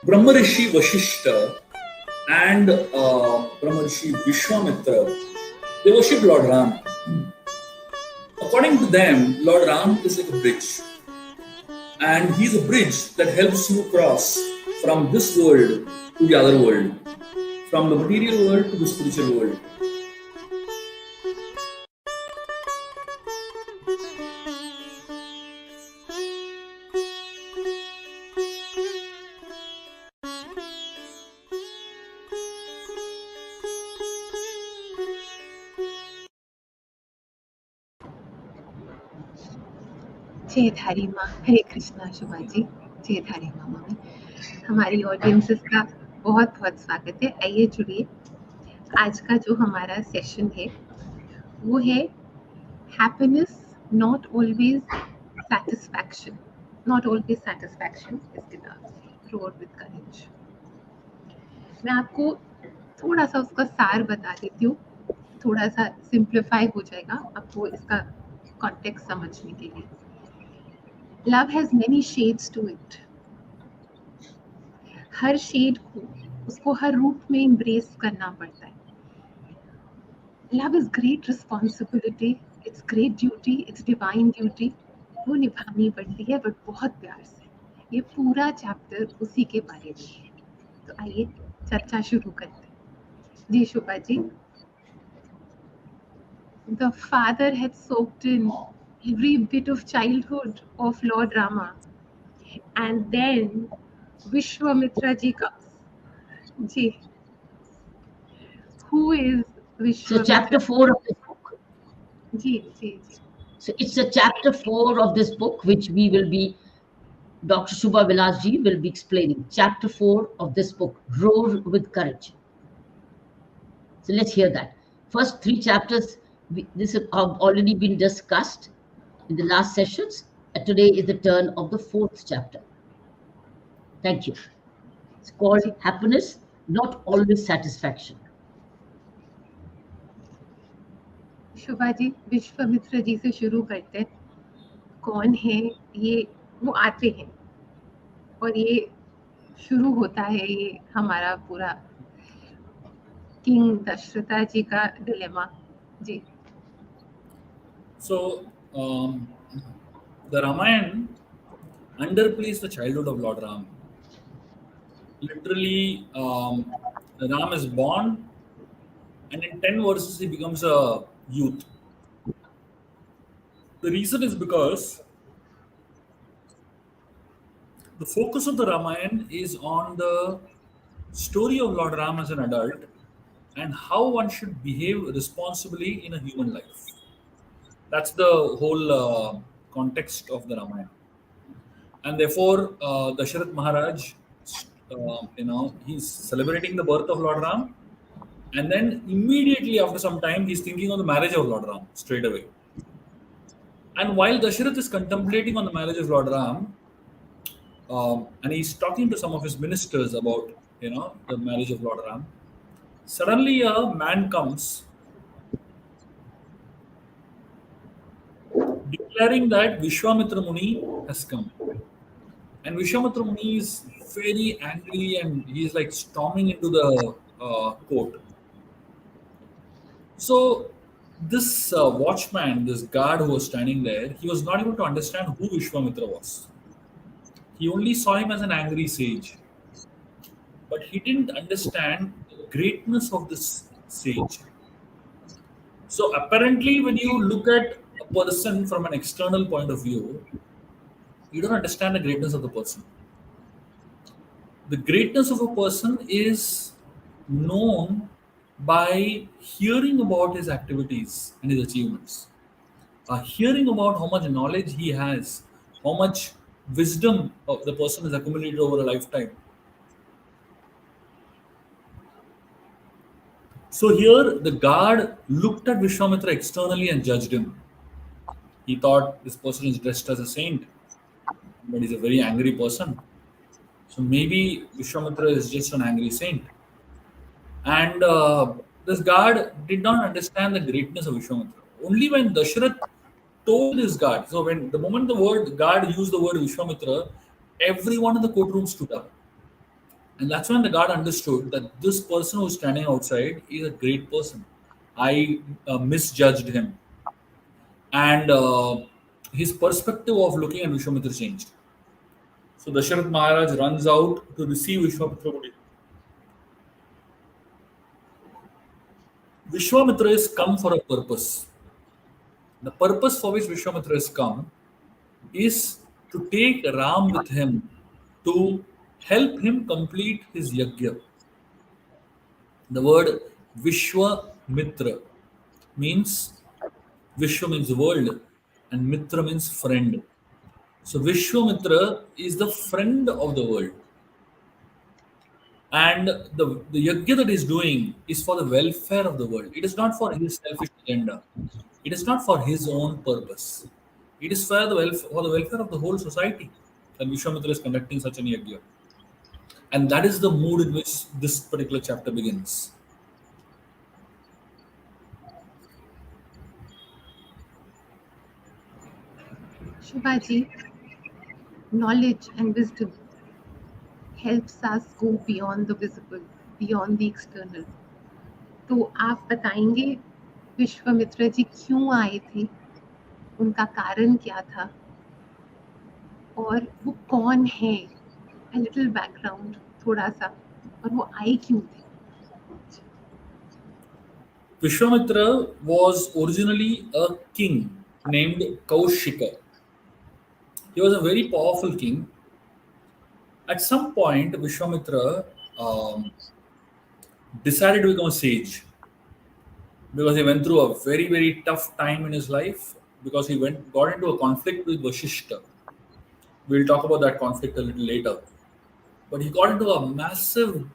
Brahmarishi Vashishta and Brahmarishi Vishwamitra, they worship Lord Ram. According to them, Lord Ram is like a bridge. And he's a bridge that helps you cross from this world to the other world, from the material world to the spiritual world. जय धारी माँ, हरे कृष्णा शुभा जी, जय धारी माँ mummy. हमारी audiences का बहुत बहुत स्वागत है। आइए जुड़िए। आज का जो हमारा सेशन है वो है happiness not always satisfaction, not always satisfaction इसके नाम से, रोड विद करेज। मैं आपको थोड़ा सा उसका सार बता देती हूँ, थोड़ा सा सिंप्लीफाई हो जाएगा आपको इसका कॉन्टेक्स्ट समझने के लिए। Love has many shades to it. हर शेड को उसको हर रूप में embrace करना पड़ता है। Love is great responsibility, it's great duty, it's divine duty. वो निभानी पड़ती है, बट बहुत प्यार से। ये पूरा चैप्टर उसी के बारे में है। तो आइए चर्चा शुरू करते हैं। जी शुभा जी। The father had soaked in every bit of childhood of Lord Rama. And then Vishwamitra ji comes. Ji. Who is Vishwamitra? So chapter 4 of this book. Ji. So it's the chapter 4 of this book, which we will be, Dr. Shubha Vilas ji will be explaining. Chapter 4 of this book, Roar with Courage. So let's hear that. First 3 chapters, this have already been discussed in the last sessions. And today is the turn of the 4th chapter. Thank you. It's called Happiness, Not Always Satisfaction. शुभा जी, विश्वामित्र जी से शुरू करते हैं। कौन है ये? वो आते हैं और ये शुरू होता है ये हमारा पूरा किंग दशरथा जी का डिलेमा। जी। So, the Ramayan underplays the childhood of Lord Ram. Literally, Ram is born, and in 10 verses he becomes a youth. The reason is because the focus of the Ramayan is on the story of Lord Ram as an adult and how one should behave responsibly in a human life. That's the whole context of the Ramayana. And therefore, Dasharath Maharaj, he's celebrating the birth of Lord Ram. And then immediately after some time, he's thinking of the marriage of Lord Ram straight away. And while Dasharath is contemplating on the marriage of Lord Ram, and he's talking to some of his ministers about, the marriage of Lord Ram, suddenly a man comes declaring that Vishwamitra Muni has come. And Vishwamitra Muni is very angry and he's like storming into the court. So this watchman, this guard who was standing there, he was not able to understand who Vishwamitra was. He only saw him as an angry sage. But he didn't understand the greatness of this sage. So apparently when you look at a person from an external point of view, you don't understand the greatness of the person. The greatness of a person is known by hearing about his activities and his achievements, hearing about how much knowledge he has, how much wisdom the person has accumulated over a lifetime. So here the guard looked at Vishwamitra externally and judged him. He thought this person is dressed as a saint, but he's a very angry person. So maybe Vishwamitra is just an angry saint. And this guard did not understand the greatness of Vishwamitra. Only when Dasharath told his guard, so when the moment the word guard used the word Vishwamitra, everyone in the courtroom stood up. And that's when the guard understood that this person who's standing outside is a great person. I misjudged him. And his perspective of looking at Vishwamitra changed. So Dasharath Maharaj runs out to receive Vishwamitra Muni. Vishwamitra is come for a purpose. The purpose for which Vishwamitra has come is to take Ram with him to help him complete his yajna. The word Vishwamitra means Vishwa means world and Mitra means friend. So Vishwamitra is the friend of the world. And the yajna that he's doing is for the welfare of the world. It is not for his selfish agenda. It is not for his own purpose. It is for the welfare of the whole society. And Vishwamitra is conducting such an yajna. And that is the mood in which this particular chapter begins. Shubhaji, knowledge and wisdom helps us go beyond the visible, beyond the external. तो आप बताएंगे विश्वामित्र जी क्यों आए थे, उनका कारण क्या था, और वो कौन है, a little background थोड़ा सा, और वो आए क्यों थे? Vishwamitra was originally a king named Kaushika. He was a very powerful king. At some point, Vishwamitra decided to become a sage because he went through a very, very tough time in his life because he got into a conflict with Vashishta. We'll talk about that conflict a little later. But he got into a massive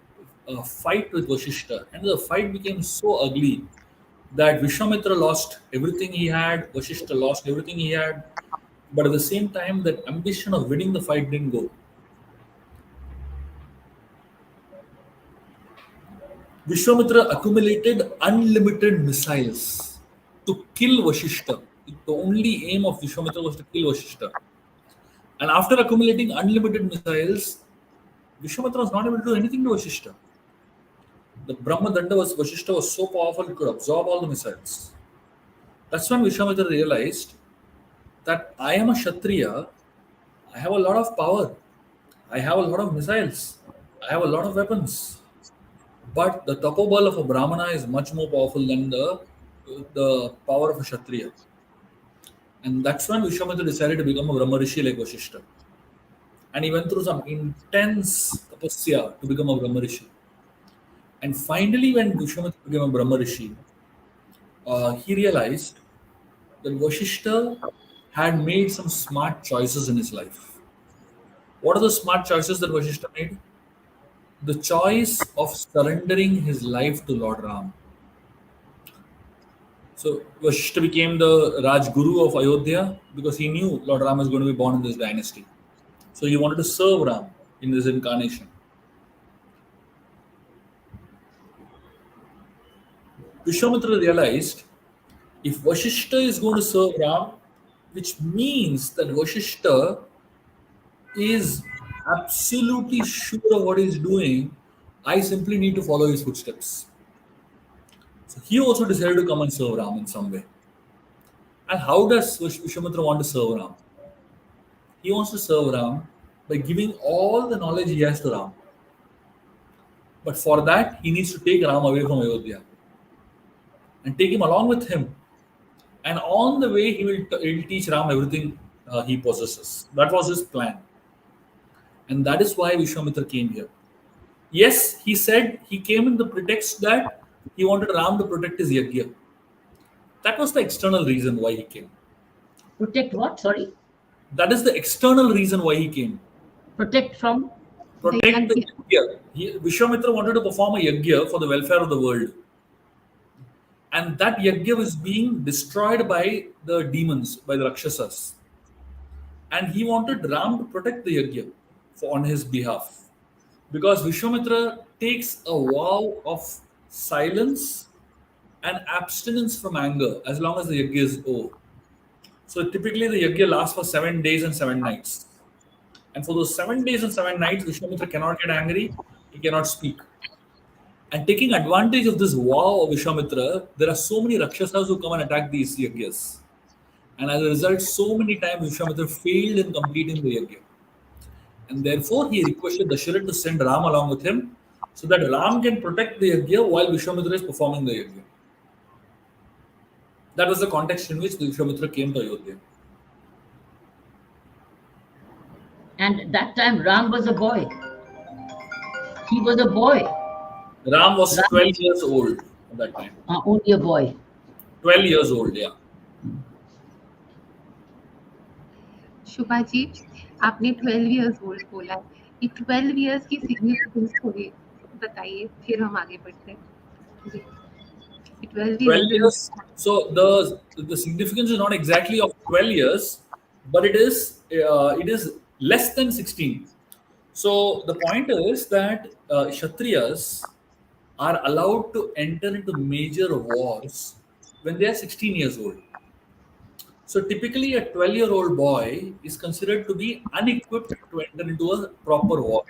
fight with Vashishta, and the fight became so ugly that Vishwamitra lost everything he had, Vashishta lost everything he had, but at the same time, that ambition of winning the fight didn't go. Vishwamitra accumulated unlimited missiles to kill Vashishta. The only aim of Vishwamitra was to kill Vashishta. And after accumulating unlimited missiles, Vishwamitra was not able to do anything to Vashishta. The Brahma Danda Vashishta was so powerful it could absorb all the missiles. That's when Vishwamitra realized that I am a Kshatriya, I have a lot of power, I have a lot of missiles, I have a lot of weapons. But the tapobal of a Brahmana is much more powerful than the power of a Kshatriya. And that's when Vishwamitra decided to become a Brahma Rishi like Vashishta. And he went through some intense tapasya to become a Brahma Rishi. And finally, when Vishwamitra became a Brahma Rishi, he realized that Vashishta had made some smart choices in his life. What are the smart choices that Vashishta made? The choice of surrendering his life to Lord Ram. So Vashishta became the Rajguru of Ayodhya because he knew Lord Ram was going to be born in this dynasty. So he wanted to serve Ram in this incarnation. Vishwamitra realized if Vashishta is going to serve Ram, which means that Vashishta is absolutely sure of what he's doing, I simply need to follow his footsteps. So he also decided to come and serve Ram in some way. And how does Vishwamitra want to serve Ram? He wants to serve Ram by giving all the knowledge he has to Ram. But for that, he needs to take Ram away from Ayodhya and take him along with him. And on the way, he'll teach Ram everything he possesses. That was his plan. And that is why Vishwamitra came here. Yes, he said he came in the pretext that he wanted Ram to protect his yajna. That was the external reason why he came. Protect what? Sorry. That is the external reason why he came. Protect from. The Protect the yajna. yajna. Vishwamitra wanted to perform a yajna for the welfare of the world. And that yajna was being destroyed by the demons, by the Rakshasas. And he wanted Ram to protect the yajna on his behalf. Because Vishwamitra takes a vow of silence and abstinence from anger as long as the yajna is over. So typically the yajna lasts for 7 days and 7 nights. And for those 7 days and 7 nights, Vishwamitra cannot get angry, he cannot speak. And taking advantage of this vow of Vishwamitra, there are so many Rakshasas who come and attack these yajnas. And as a result, so many times Vishwamitra failed in completing the yajna. And therefore, he requested Dasharatha to send Ram along with him so that Ram can protect the yajna while Vishwamitra is performing the yajna. That was the context in which Vishwamitra came to Ayodhya. And that time Ram was a boy. He was a boy. Ram was Ram, 12 years old at that time. only a boy. 12 years old, yeah. शुभा जी, आपने 12 years old बोला। ये 12 years की significance थोड़ी बताइए, फिर हम आगे बढ़ते हैं। जी। 12 12 years. years. So the significance is not exactly of 12 years, but it is less than 16. So the point is that Kshatriyas are allowed to enter into major wars when they are 16 years old. So typically, a 12-year-old boy is considered to be unequipped to enter into a proper war.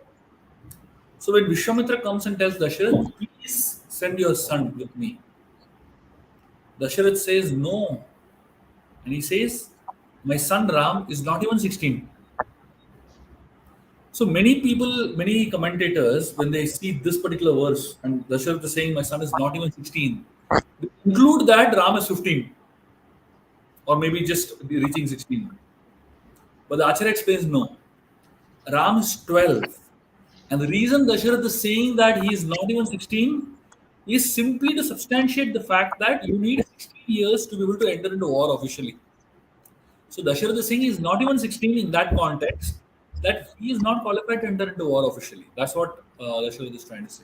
So when Vishwamitra comes and tells Dasharath, please send your son with me, Dasharath says no. And he says, my son Ram is not even 16. So many people, many commentators, when they see this particular verse and Dasharath is saying, my son is not even 16, they conclude that Ram is 15 or maybe just reaching 16. But the Acharya explains no. Ram is 12. And the reason Dasharath is saying that he is not even 16 is simply to substantiate the fact that you need 16 years to be able to enter into war officially. So Dasharath is saying he is not even 16 in that context, that he is not qualified to enter into war officially. That's what Dasharath is trying to say.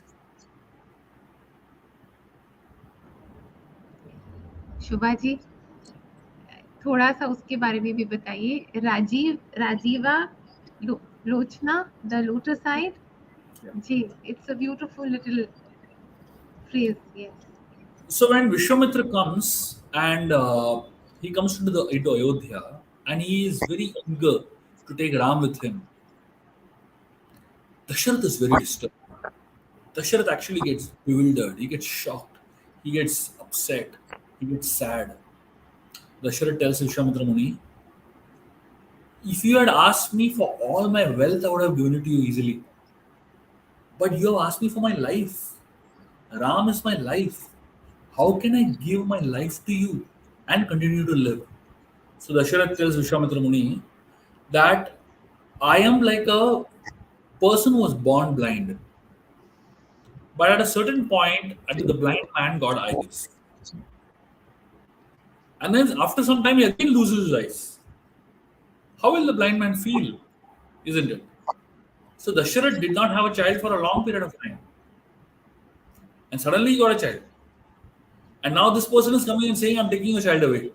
शुभा जी, थोड़ा सा उसके बारे में भी बताइए। Rajiva Lochana, the lotus eyed. जी, it's a beautiful little phrase. Yes. So when Vishwamitra comes and he comes into Ayodhya and he is very eager to take Ram with him, Dasharath is very disturbed. Dasharath actually gets bewildered, he gets shocked, he gets upset, he gets sad. Dasharath tells Vishwamitra Muni, if you had asked me for all my wealth, I would have given it to you easily. But you have asked me for my life. Ram is my life. How can I give my life to you and continue to live? So Dasharath tells Vishwamitra Muni that I am like a person who was born blind. But at a certain point, the blind man got eyes. And then after some time, he again loses his eyes. How will the blind man feel? Isn't it? So Dasharath did not have a child for a long period of time. And suddenly he got a child. And now this person is coming and saying, I'm taking your child away.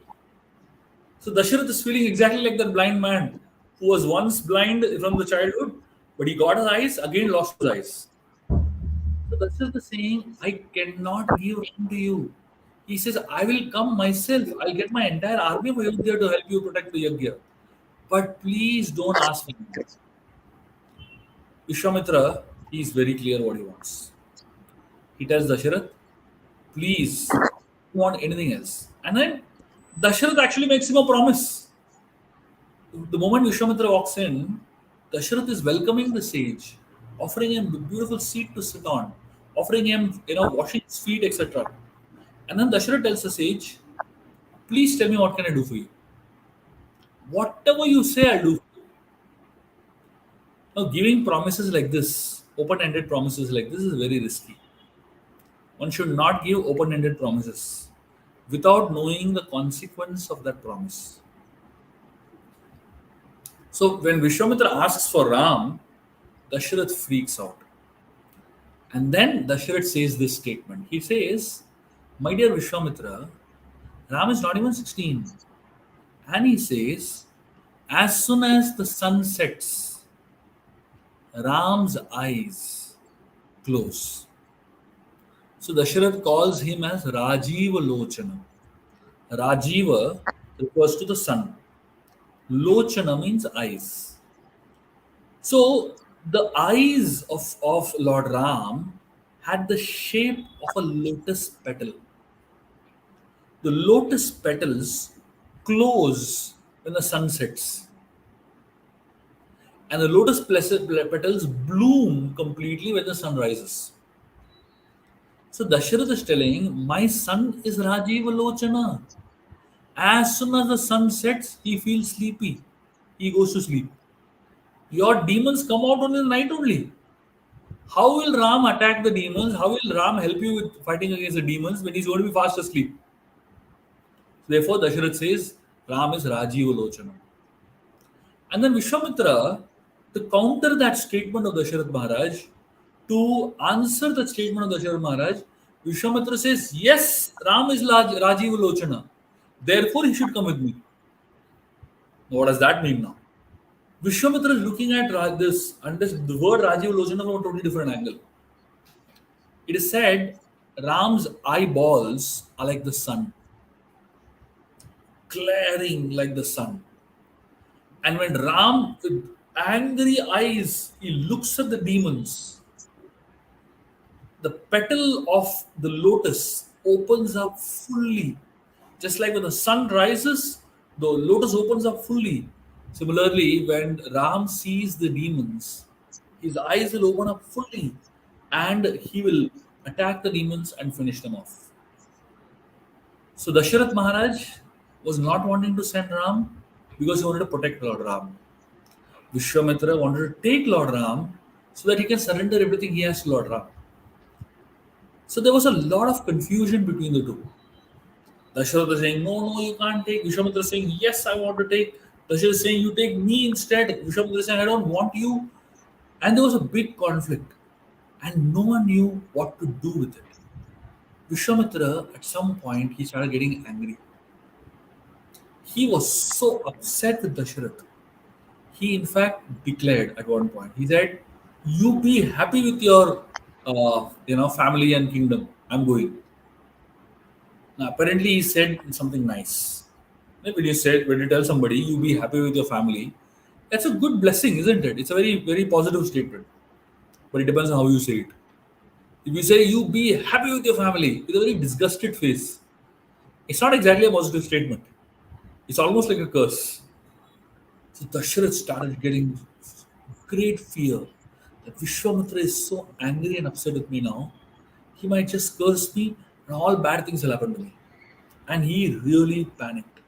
So Dasharath is feeling exactly like that blind man who was once blind from the childhood, but he got his eyes, again lost his eyes. So Dasharath is saying, I cannot give him to you. He says, I will come myself. I'll get my entire army of Ayodhya to help you protect the Yajna. But please don't ask me. Vishwamitra, he is very clear what he wants. He tells Dasharath, please, don't want anything else. And then Dasharath actually makes him a promise. The moment Vishwamitra walks in, Dasharath is welcoming the sage, offering him a beautiful seat to sit on, offering him, washing his feet, etc. And then Dasharath tells the sage, please tell me what can I do for you. Whatever you say, I'll do for you. Now, giving promises like this open-ended promises like this is very risky. One should not give open-ended promises without knowing the consequence of that promise. So when Vishwamitra asks for Ram, Dasharath freaks out. And then Dasharath says this statement. He says, "My dear Vishwamitra, Ram is not even 16." And he says, "As soon as the sun sets, Ram's eyes close." So Dasharath calls him as Rajiva Lochana. Rajiva refers to the sun. Lochana means eyes. So the eyes of Lord Ram had the shape of a lotus petal. The lotus petals close when the sun sets, and the lotus petals bloom completely when the sun rises. So Dasharath is telling, my son is Rajiva Lochana. As soon as the sun sets, he feels sleepy. He goes to sleep. Your demons come out on the night only. How will Ram attack the demons? How will Ram help you with fighting against the demons when he's going to be fast asleep? Therefore, Dasharath says, Ram is Rajiva Lochana. And then Vishwamitra, to counter that statement of Dasharath Maharaj, to answer that statement of Dasharath Maharaj, Vishwamitra says, yes, Ram is Rajiva Lochana. Therefore, he should come with me. What does that mean now? Vishwamitra is looking at this, and the word Rajiva Lochana from a totally different angle. It is said Ram's eyeballs are like the sun, glaring like the sun. And when Ram, with angry eyes, he looks at the demons, the petal of the lotus opens up fully. Just like when the sun rises, the lotus opens up fully. Similarly, when Ram sees the demons, his eyes will open up fully and he will attack the demons and finish them off. So Dasharath Maharaj was not wanting to send Ram because he wanted to protect Lord Ram. Vishwamitra wanted to take Lord Ram so that he can surrender everything he has to Lord Ram. So there was a lot of confusion between the two. Dasharath is saying, no, you can't take. Vishwamitra is saying, yes, I want to take. Dasharath is saying, you take me instead. Vishwamitra is saying, I don't want you. And there was a big conflict. And no one knew what to do with it. Vishwamitra, at some point, he started getting angry. He was so upset with Dasharath. He, in fact, declared at one point, he said, you be happy with your family and kingdom. I'm going. Now, apparently, he said something nice. When you tell somebody you be happy with your family, that's a good blessing, isn't it? It's a very, very positive statement. But it depends on how you say it. If you say you be happy with your family with a very disgusted face, it's not exactly a positive statement. It's almost like a curse. So Dasharath started getting great fear that Vishwamitra is so angry and upset with me now. He might just curse me and all bad things will happen to me. And he really panicked.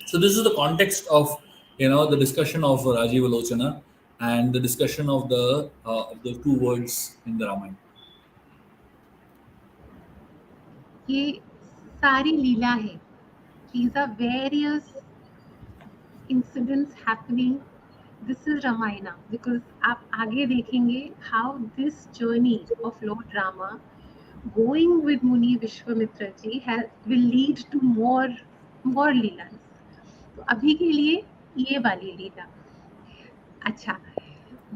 So this is the context of the discussion of Rajiva Lochana and the discussion of the two words in the Ramayana. ये सारी लीला है. These are various incidents happening. This is Ramayana because आप आगे देखेंगे how this journey of Lord Rama going with Muni Vishwamitra ji will lead to more लीलाs. तो अभी के लिए ये वाली लीला. अच्छा,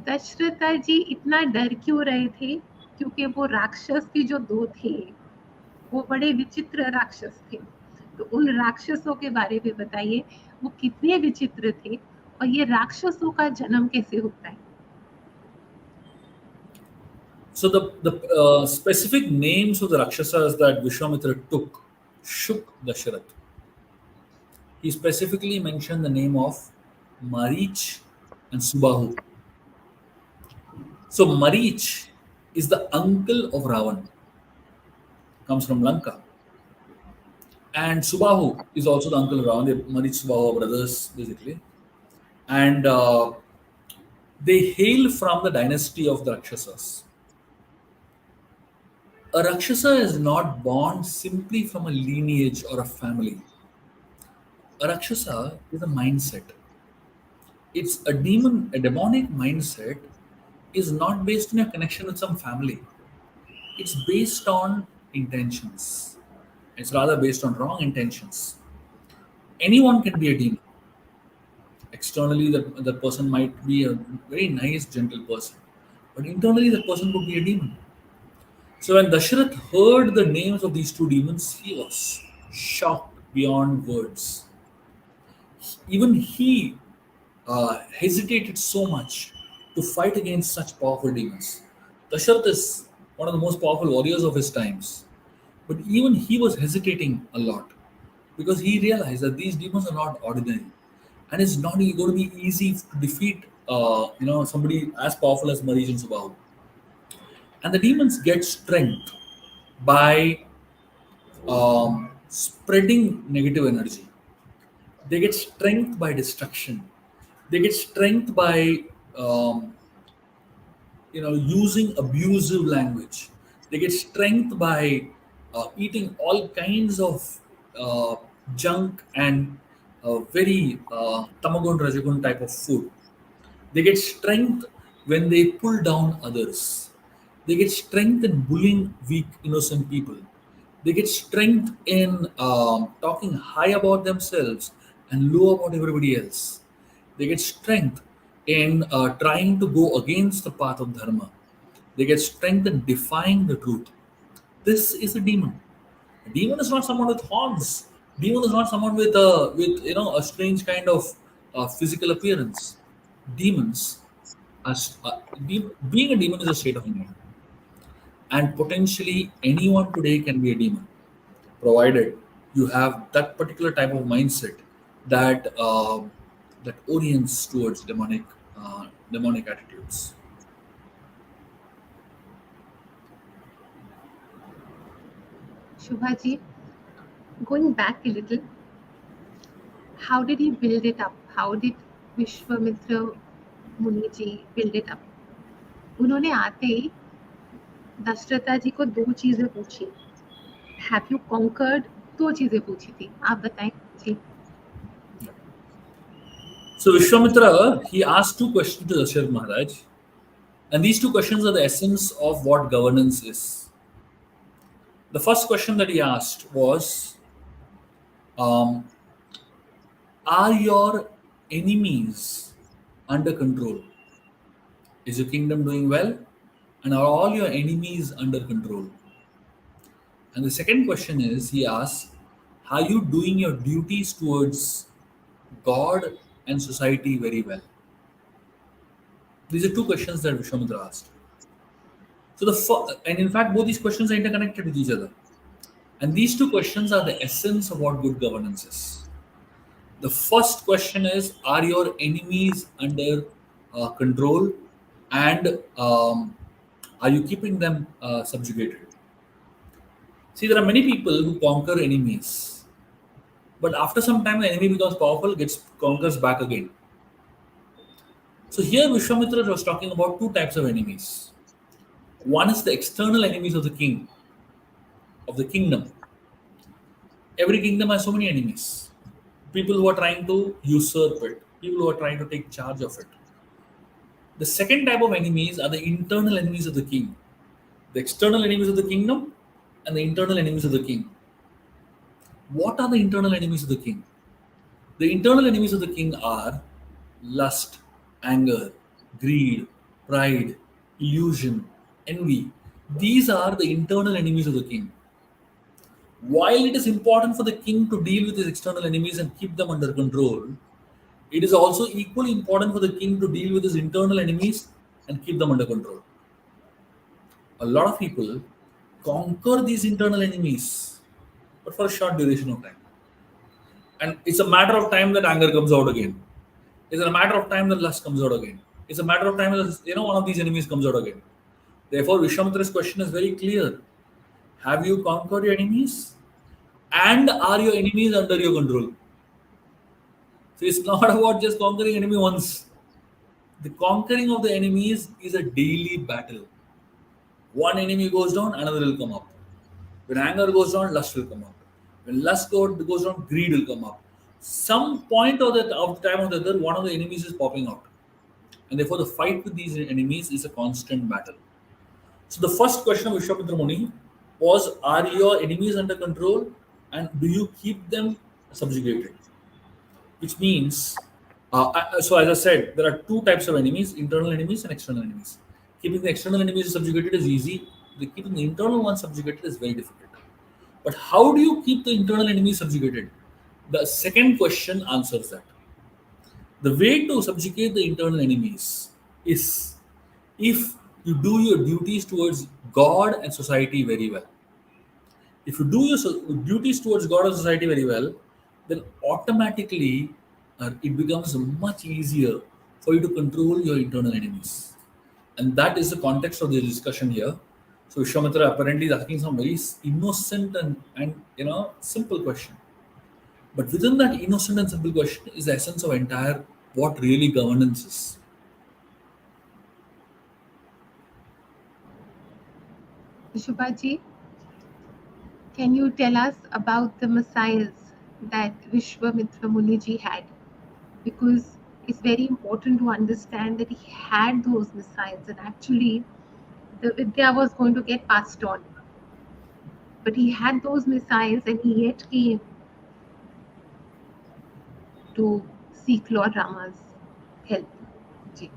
दशरथा जी इतना डर क्यों रहे थे? क्योंकि वो राक्षस के जो दो थे वो बड़े विचित्र राक्षस थे. तो उन राक्षसों के बारे में बताइए, वो कितने विचित्र थे और ये राक्षसों का जन्म कैसे होता है? So the specific names of the Rakshasas that Vishwamitra took shook Dasharath. He specifically mentioned the name of Marich and Subahu. So Marich is the uncle of Ravan, comes from Lanka. And Subahu is also the uncle of Ravan. Marich Subahu are brothers, basically. And They hail from the dynasty of the Rakshasas. A Rakshasa is not born simply from a lineage or a family. A Rakshasa is a mindset. It's a demon, a demonic mindset is not based on a connection with some family. It's based on intentions. It's rather based on wrong intentions. Anyone can be a demon. Externally, that person might be a very nice, gentle person, but internally, that person could be a demon. So when Dasharath heard the names of these two demons, he was shocked beyond words. Even he hesitated so much to fight against such powerful demons. Dasharath is one of the most powerful warriors of his times, but even he was hesitating a lot because he realized that these demons are not ordinary, and it's not going to be easy to defeat. Somebody as powerful as Marish and Subahu. And the demons get strength by spreading negative energy. They get strength by destruction. They get strength by um, using abusive language. They get strength by eating all kinds of uh, junk and very tamagun rajagun type of food. They get strength when they pull down others. They get strength in bullying weak, innocent people. They get strength in talking high about themselves and low about everybody else. They get strength in trying to go against the path of dharma. They get strength in defying the truth. This is a demon. A demon is not someone with horns. Demon is not someone with a strange kind of physical appearance. Demons being a demon is a state of mind, and potentially anyone today can be a demon, provided you have that particular type of mindset that orients towards demonic attitudes. Shubha ji, going back a little, how did he build it up? How did Vishwamitra Muni ji build it up? उन्होंने आते ही दशरथा जी को दो चीजें पूछी. Have you conquered? दो चीजें पूछी थी. आप बताएं जी. So Vishwamitra, he asked two questions to Dasharath Maharaj, and these two questions are the essence of what governance is. The first question that he asked was, um, are your enemies under control? Is your kingdom doing well? And are all your enemies under control? And the second question is, he asks, are you doing your duties towards God and society very well? These are two questions that Vishwamitra asked. And in fact, both these questions are interconnected with each other. And these two questions are the essence of what good governance is. The first question is, are your enemies under control? And are you keeping them subjugated? See, there are many people who conquer enemies, but after some time, the enemy becomes powerful, conquers back again. So here, Vishwamitra was talking about two types of enemies. One is the external enemies of the king, of the kingdom. Every kingdom has so many enemies. People who are trying to usurp it, people who are trying to take charge of it. The second type of enemies are the internal enemies of the king, the external enemies of the kingdom, and the internal enemies of the king. What are the internal enemies of the king? The internal enemies of the king are lust, anger, greed, pride, illusion, envy. These are the internal enemies of the king. While it is important for the king to deal with his external enemies and keep them under control, it is also equally important for the king to deal with his internal enemies and keep them under control. A lot of people conquer these internal enemies, but for a short duration of time. And it's a matter of time that anger comes out again. It's a matter of time that lust comes out again. It's a matter of time that one of these enemies comes out again. Therefore, Vishwamitra's question is very clear. Have you conquered your enemies? And are your enemies under your control? So it's not about just conquering enemy once. The conquering of the enemies is a daily battle. One enemy goes down, another will come up. When anger goes down, lust will come up. When goes down, greed will come up. Some point of the time of the other, one of the enemies is popping out. And therefore, the fight with these enemies is a constant battle. So, the first question of Vishwamitra Muni was: are your enemies under control and do you keep them subjugated? Which means, so as I said, there are two types of enemies: internal enemies and external enemies. Keeping the external enemies subjugated is easy, keeping the internal ones subjugated is very difficult. But how do you keep the internal enemies subjugated? The second question answers that. The way to subjugate the internal enemies is if you do your duties towards God and society very well. If you do your duties towards God and society very well, then automatically it becomes much easier for you to control your internal enemies. And that is the context of the discussion here. So Vishwamitra apparently is asking some very innocent and simple question. But within that innocent and simple question is the essence of entire what really governance is. Shubhaji, can you tell us about the missiles that Vishwamitra Muniji had? Because it's very important to understand that he had those missiles and actually the Vidya was going to get passed on. But he had those missiles and he yet came to seek Lord Rama's help. Ji.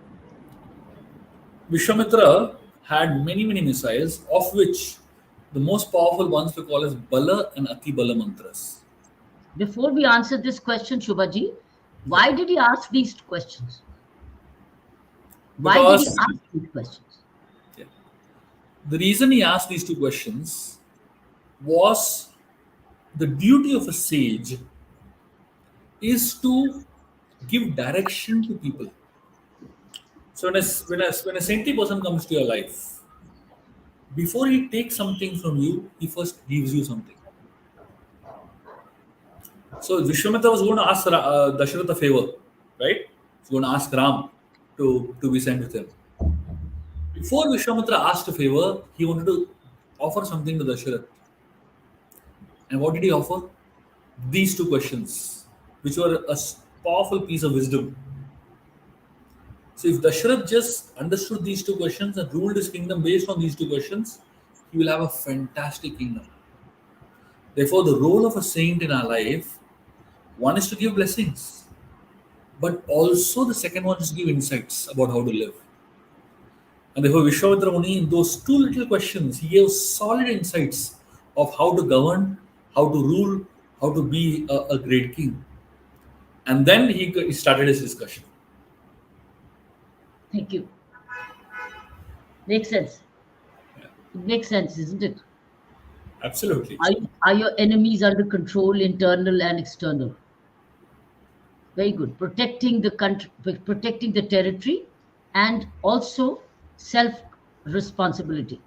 Vishwamitra had many, many missiles, of which the most powerful ones we call as Bala and Ati Bala mantras. Before we answer this question, Shubhaji, why did he ask these questions? Why did he Because ask these questions? yeah, the reason he asked these two questions was the duty of a sage is to give direction to people. So when a saintly person comes to your life, before he takes something from you, he first gives you something. So Vishwamitra was going to ask Dasharath a favor, right? He's going to ask Ram to be sent with him. Before Vishwamitra asked a favor, he wanted to offer something to Dasharath. And what did he offer? These two questions, which were a powerful piece of wisdom. So if Dasharath just understood these two questions and ruled his kingdom based on these two questions, he will have a fantastic kingdom. Therefore, the role of a saint in our life, one is to give blessings, but also the second one is to give insights about how to live. And therefore, Vishwamitra Muni, in those two little questions, he gave solid insights of how to govern, how to rule, how to be a great king. And then he started his discussion. Thank you. Makes sense. Yeah, It makes sense, isn't it? absolutely. Are your enemies under control, internal and external? Very good. Protecting the country, protecting the territory, and also self responsibility,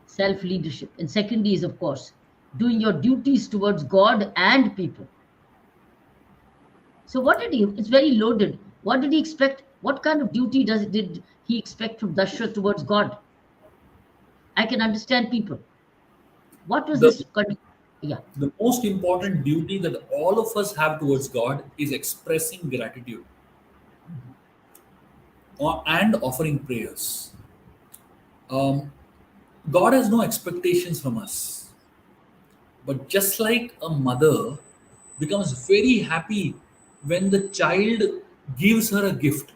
self leadership. And secondly is, of course, doing your duties towards God and people. So what did he? It's very loaded. What did he expect? What kind of duty did he expect from Dashrath towards God? I can understand people. What was The, this? Yeah. the most important duty that all of us have towards God is expressing gratitude and offering prayers. Um, God has no expectations from us. But just like a mother becomes very happy when the child gives her a gift,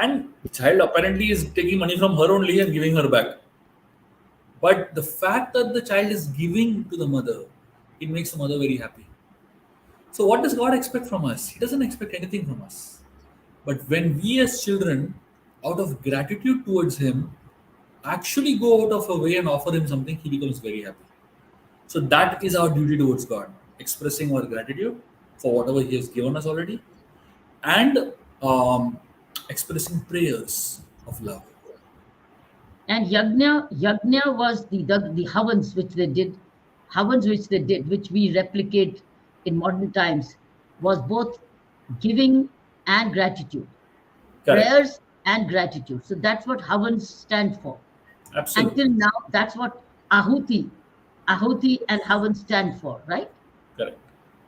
and the child apparently is taking money from her only and giving her back. But the fact that the child is giving to the mother, it makes the mother very happy. So, what does God expect from us? He doesn't expect anything from us. But when we as children, out of gratitude towards Him, actually go out of our way and offer Him something, He becomes very happy. So that is our duty towards God, expressing our gratitude for whatever He has given us already, and expressing prayers of love. And yagna was the havans which they did, which we replicate in modern times, was both giving and gratitude. Correct. prayers and gratitude. So that's what Havans stand for. Absolutely. Until now, that's what Ahuti and Havan stand for, right? Correct.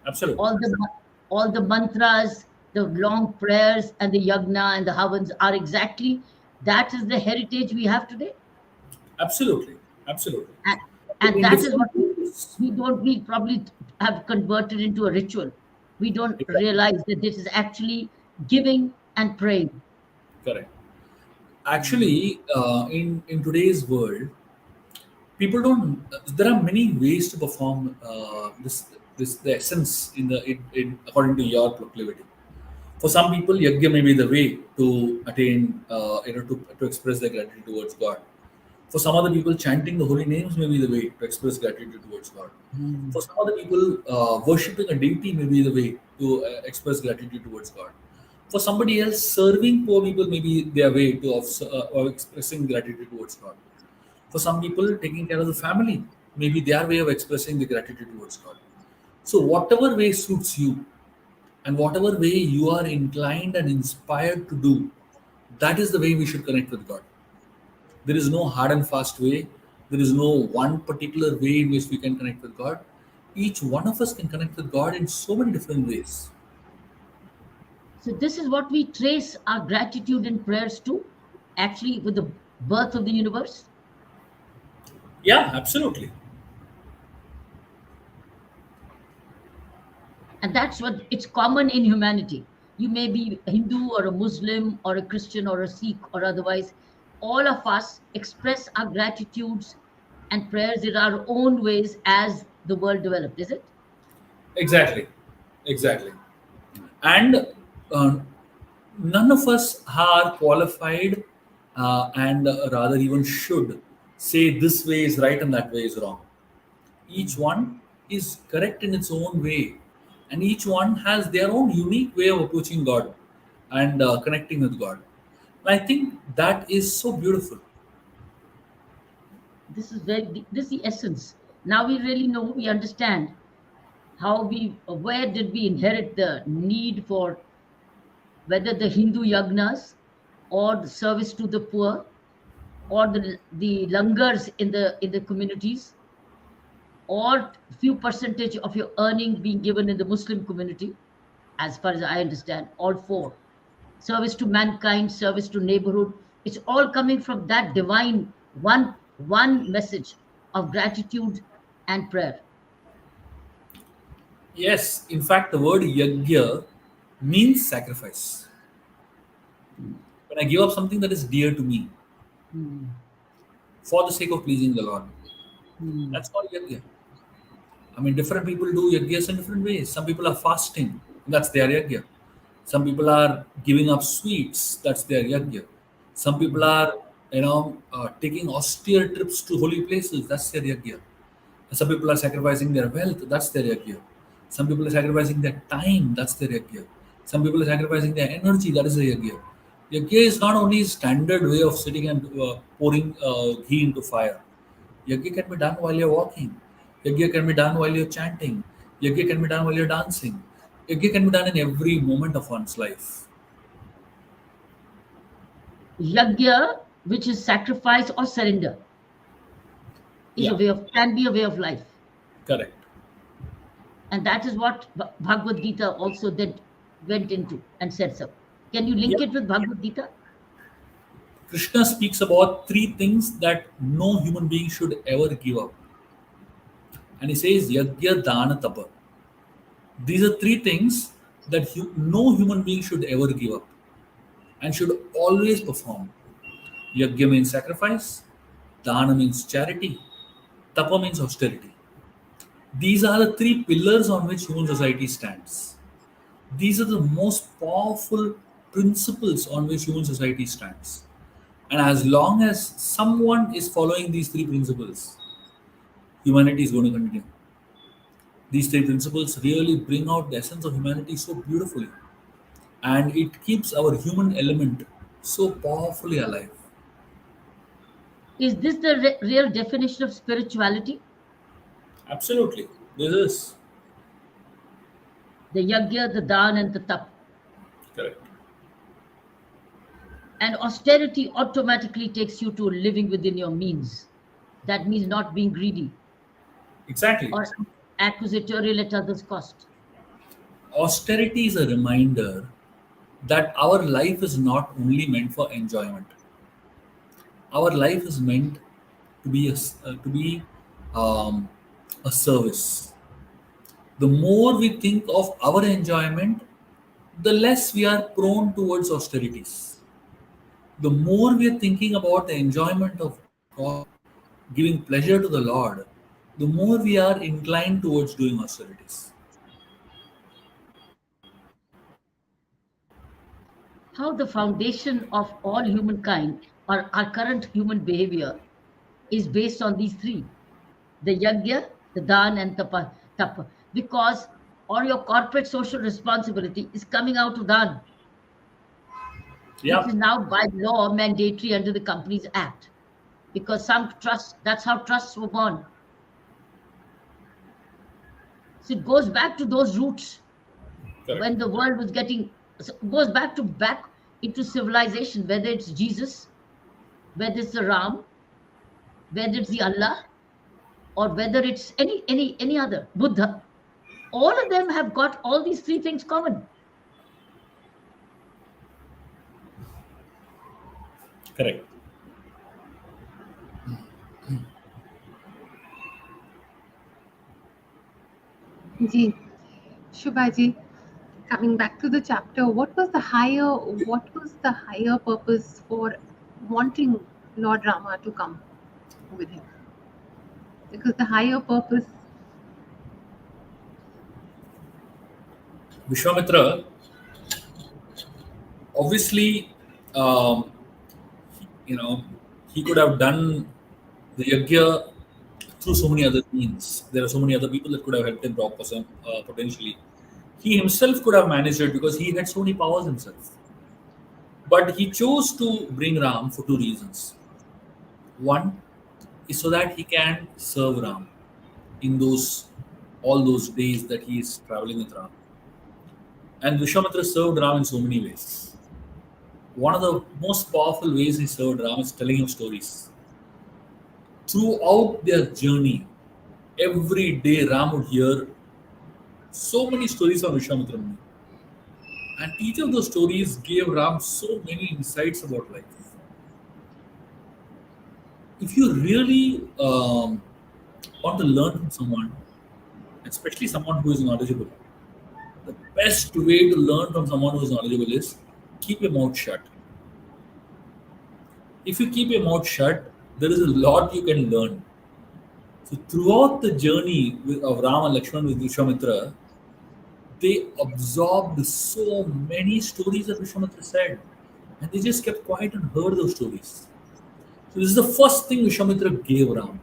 Absolutely. All the all the mantras, the long prayers, and the yagna and the Havans are exactly that is the heritage we have today, Absolutely. Absolutely. and, In that is different what ways. we probably have converted into a ritual. We don't Exactly. realize that this is actually giving and praying. Correct. Actually, in today's world, people don't. There are many ways to perform this the essence in according to your proclivity. For some people, yajna may be the way to attain, to express their gratitude towards God. For some other people, chanting the holy names may be the way to express gratitude towards God. For some other people, worshipping a deity may be the way to express gratitude towards God. For somebody else, serving poor people may be their way of expressing gratitude towards God. For some people, taking care of the family may be their way of expressing the gratitude towards God. So, whatever way suits you, and whatever way you are inclined and inspired to do, that is the way we should connect with God. There is no hard and fast way. There is no one particular way in which we can connect with God. Each one of us can connect with God in so many different ways. So this is what we trace our gratitude and prayers to, actually, with the birth of the universe. Yeah, absolutely. And that's what it's common in humanity. You may be a Hindu or a Muslim or a Christian or a Sikh or otherwise. All of us express our gratitudes and prayers in our own ways as the world developed, is it? Exactly. Exactly. And uh, none of us are qualified, and rather even should say this way is right and that way is wrong. Each one is correct in its own way, and each one has their own unique way of approaching God and connecting with God. And I think that is so beautiful. This is this is the essence. Now we really know, we understand how where did we inherit the need for whether the Hindu yagnas or the service to the poor or the langars in the communities, or few percentage of your earning being given in the Muslim community, as far as I understand, all four. Service to mankind, service to neighborhood. It's all coming from that divine one message of gratitude and prayer. Yes, in fact, the word yajna means sacrifice. When I give up something that is dear to me Hmm. for the sake of pleasing the Lord, Hmm. that's called yajna. I mean, different people do yajnas in different ways. Some people are fasting, that's their yajna. Some people are giving up sweets, that's their yajna. Some people are, taking austere trips to holy places, that's their yajna. Some people are sacrificing their wealth, that's their yajna. Some people are sacrificing their time, that's their yajna. Some people are sacrificing their energy, that is their yajna. Yajna is not only standard way of sitting and pouring ghee into fire. Yajna can be done while you're walking. Yajna can be done while you're chanting. Yajna can be done while you're dancing. Yajna can be done in every moment of one's life. Yagya, which is sacrifice or surrender, is a Yeah, way of can be a way of life. correct. And that is what Bhagavad Gita also did went into and said so. Can you Yeah. link it with Bhagavad Gita? Krishna speaks about three things that no human being should ever give up. And he says, Yajna, Dana, Tapa. These are three things that no human being should ever give up and should always perform. Yajna means sacrifice, Dana means charity, Tapa means austerity. These are the three pillars on which human society stands. These are the most powerful principles on which human society stands. And as long as someone is following these three principles, humanity is going to continue. These three principles really bring out the essence of humanity so beautifully, and it keeps our human element so powerfully alive. Is this the real definition of spirituality? Absolutely. This is The yagya, the dan, and the tap. correct. And austerity automatically takes you to living within your means. That means not being greedy Exactly. or accusatorial at others' cost. Austerity is a reminder that our life is not only meant for enjoyment. Our life is meant to be a service. The more we think of our enjoyment, the less we are prone towards austerities. The more we are thinking about the enjoyment of God, giving pleasure to the Lord, the more we are inclined towards doing austerities. How the foundation of all humankind or our current human behavior is based on these three: the yagya, the dan, and tapa. Because all your corporate social responsibility is coming out of dan, which Yeah, is now by law mandatory under the Companies Act. Because some trusts, that's how trusts were born. So it goes back to those roots correct. when the world was getting, so it goes back into civilization, whether it's Jesus, whether it's the Ram, whether it's the Allah, or whether it's any other Buddha. All of them have got all these three things common. Correct. Ji, Shubha ji, coming back to the chapter, what was the higher purpose for wanting Lord Rama to come with him? Because the higher purpose, Vishwamitra, obviously, um, you know, he could have done the yajna through so many other means. There are so many other people that could have helped him potentially. He himself could have managed it because he had so many powers himself. But he chose to bring Ram for two reasons. One is so that he can serve Ram in those all those days that he is traveling with Ram. And Vishwamitra served Ram in so many ways. One of the most powerful ways he served Ram is telling him stories. Throughout their journey, every day Ram would hear so many stories from Vishwamitra Muni. And each of those stories gave Ram so many insights about life. If you really want to learn from someone, especially someone who is knowledgeable, the best way to learn from someone who is knowledgeable is keep your mouth shut. If you keep your mouth shut, there is a lot you can learn. So throughout the journey of Ram and Lakshman with Vishwamitra, they absorbed so many stories that Vishwamitra said, and they just kept quiet and heard those stories. So this is the first thing Vishwamitra gave Ram,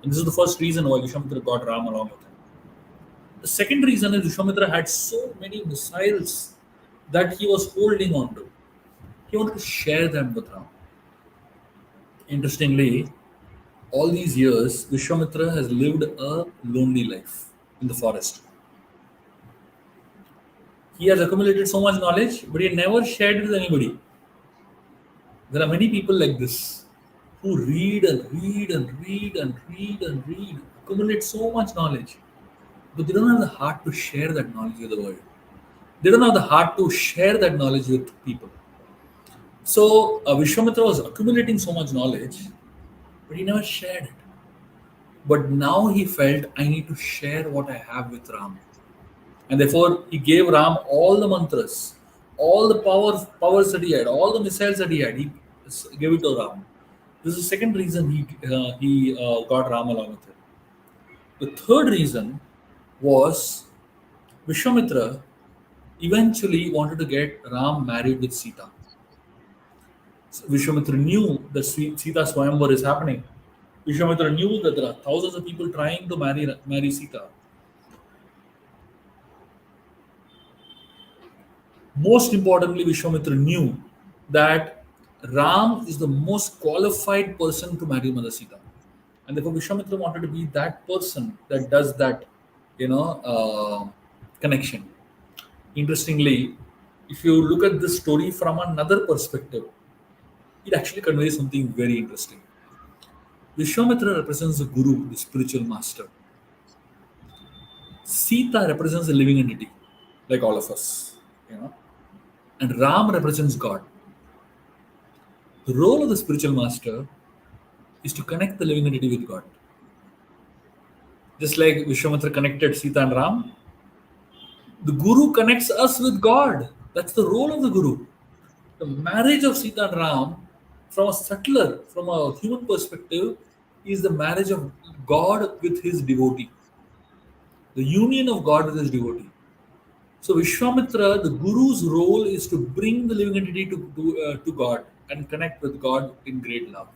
and this is the first reason why Vishwamitra got Ram along with him. The second reason is Vishwamitra had so many missiles that he was holding on to. He wanted to share them with Ram. Interestingly, all these years, Vishwamitra has lived a lonely life in the forest. He has accumulated so much knowledge, but he never shared it with anybody. There are many people like this who read and read and read and read and read, accumulate so much knowledge, but they don't have the heart to share that knowledge with the world. They don't have the heart to share that knowledge with people. So Vishwamitra was accumulating so much knowledge, but he never shared it. But now he felt, I need to share what I have with Ram. And therefore, he gave Ram all the mantras, all the powers that he had, all the missiles that he had. He gave it to Ram. This is the second reason he got Ram along with him. The third reason was Vishwamitra eventually wanted to get Ram married with Sita. So Vishwamitra knew that Sita Swayamvar is happening. Vishwamitra knew that there are thousands of people trying to marry Sita. Most importantly, Vishwamitra knew that Ram is the most qualified person to marry Mother Sita. And therefore, Vishwamitra wanted to be that person that does that, connection. Interestingly, if you look at this story from another perspective, it actually conveys something very interesting. Vishwamitra represents the guru, the spiritual master. Sita represents the living entity, like all of us, you know. And Ram represents God. The role of the spiritual master is to connect the living entity with God. Just like Vishwamitra connected Sita and Ram, the guru connects us with God. That's the role of the guru. The marriage of Sita and Ram, from a subtler, from a human perspective, is the marriage of God with his devotee. The union of God with his devotee. So Vishwamitra, the guru's role is to bring the living entity to God and connect with God in great love.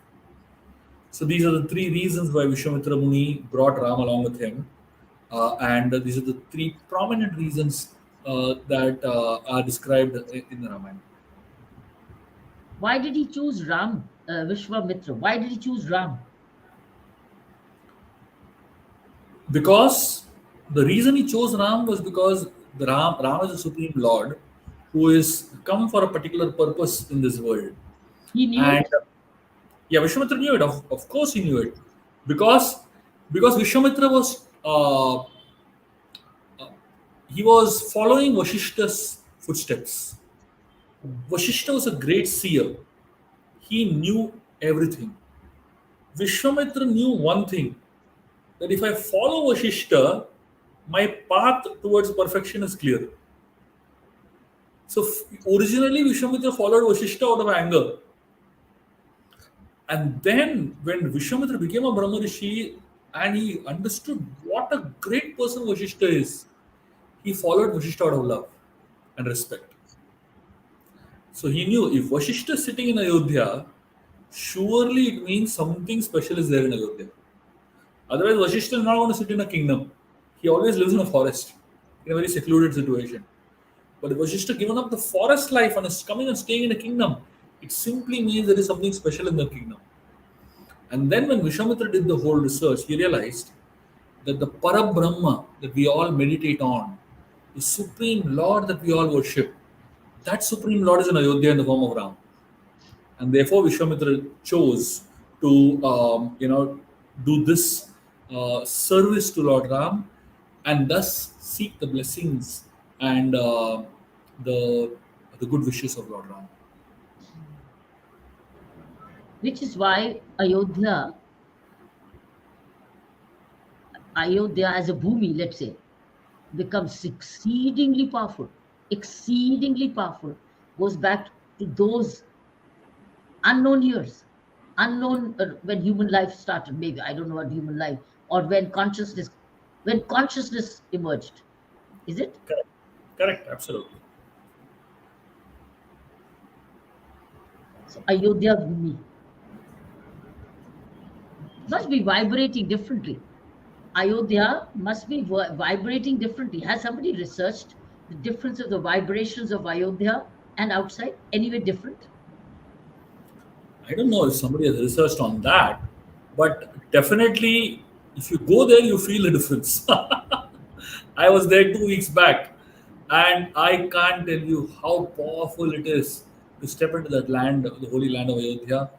So these are the three reasons why Vishwamitra Muni brought Ram along with him. And these are the three prominent reasons that are described in the Ramayana. Why did he choose Ram, Vishwamitra? Why did he choose Ram? Because the reason he chose Ram was because Ram is the supreme Lord who is come for a particular purpose in this world. He knew And it. yeah, Vishwamitra knew it. Of course, he knew it because Vishwamitra was he was following Vashishta's footsteps. Vashishta was a great seer. He knew everything. Vishwamitra knew one thing, that if I follow Vashishta, my path towards perfection is clear. So originally Vishwamitra followed Vashishta out of anger. And then when Vishwamitra became a Brahma Rishi and he understood what a great person Vashishta is, he followed Vashishta out of love and respect. So he knew if Vashishta is sitting in Ayodhya, surely it means something special is there in Ayodhya. Otherwise, Vashishta is not going to sit in a kingdom. He always lives in a forest, in a very secluded situation. But if Vashishta given up the forest life and is coming and staying in a kingdom, it simply means there is something special in the kingdom. And then when Vishwamitra did the whole research, he realized that the Parabrahma that we all meditate on, the Supreme Lord that we all worship, that Supreme Lord is in Ayodhya in the form of Ram. And therefore Vishwamitra chose to do this service to Lord Ram and thus seek the blessings and the the good wishes of Lord Ram. Which is why Ayodhya as a bhumi, let's say, becomes exceedingly powerful, goes back to those unknown years, unknown when human life started, maybe, I don't know what human life, or when consciousness emerged. Is it? Correct. Correct. Absolutely. So Ayodhya bhumi must be vibrating differently. Ayodhya must be vibrating differently. Has somebody researched the difference of the vibrations of Ayodhya and outside? Anyway, different? I don't know if somebody has researched on that, but definitely if you go there, you feel the difference. I was there 2 weeks back, and I can't tell you how powerful it is to step into that land, the holy land of Ayodhya,